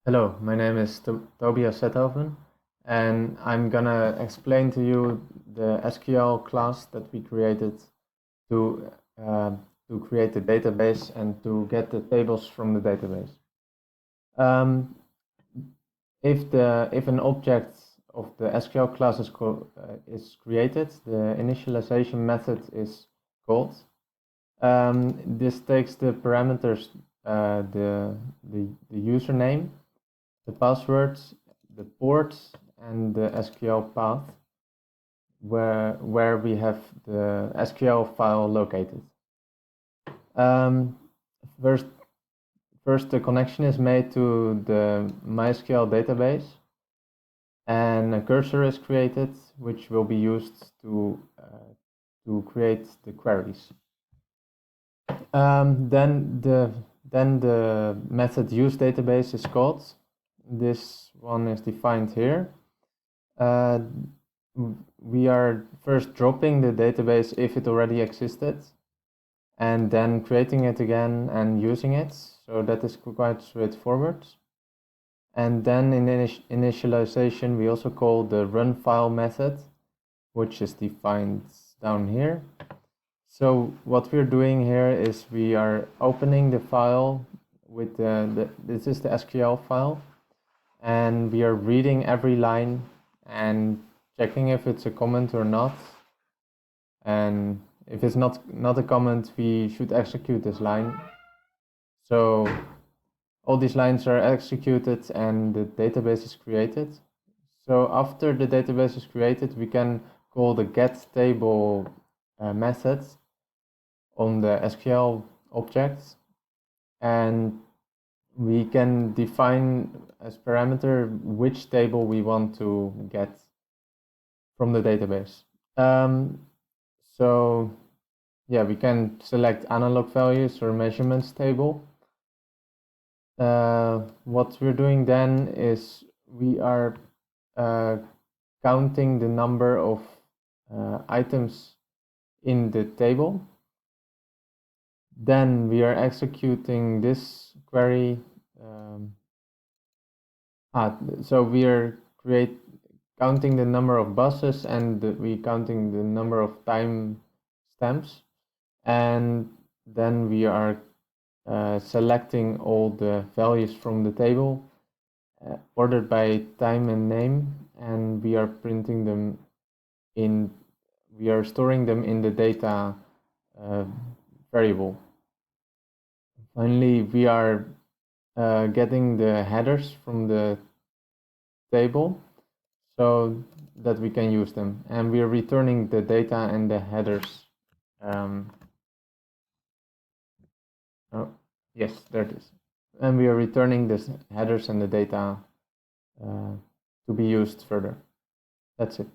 Hello, my name is Tobias Zethoven, and I'm gonna explain to you the SQL class that we created to create the database and to get the tables from the database. If an object of the SQL class is created, the initialization method is called. This takes the parameters, the username, the passwords, the port, and the SQL path, where we have the SQL file located. First, the connection is made to the MySQL database, and a cursor is created, which will be used to create the queries. Then the method useDatabase is called. This one is defined here. We are first dropping the database if it already existed, and then creating it again and using it. So that is quite straightforward. And then in initialization, we also call the run file method, which is defined down here. So what we're doing here is we are opening the file with this is the SQL file, and we are reading every line and checking if it's a comment or not. And if it's not a comment, we should execute this line. So all these lines are executed and the database is created. So after the database is created, we can call the getTable method on the SQL objects, and we can define as parameter which table we want to get from the database. So yeah, we can select analog values or measurements table. What we're doing then is we are counting the number of items in the table. Then we are executing this query. So we are counting the number of buses, and we counting the number of time stamps, and then we are selecting all the values from the table ordered by time and name, and we are printing them in. We are storing them in the data variable. Finally, we are getting the headers from the table so that we can use them, and we are returning the data and the headers. Oh, yes, there it is. And we are returning the headers and the data to be used further. That's it.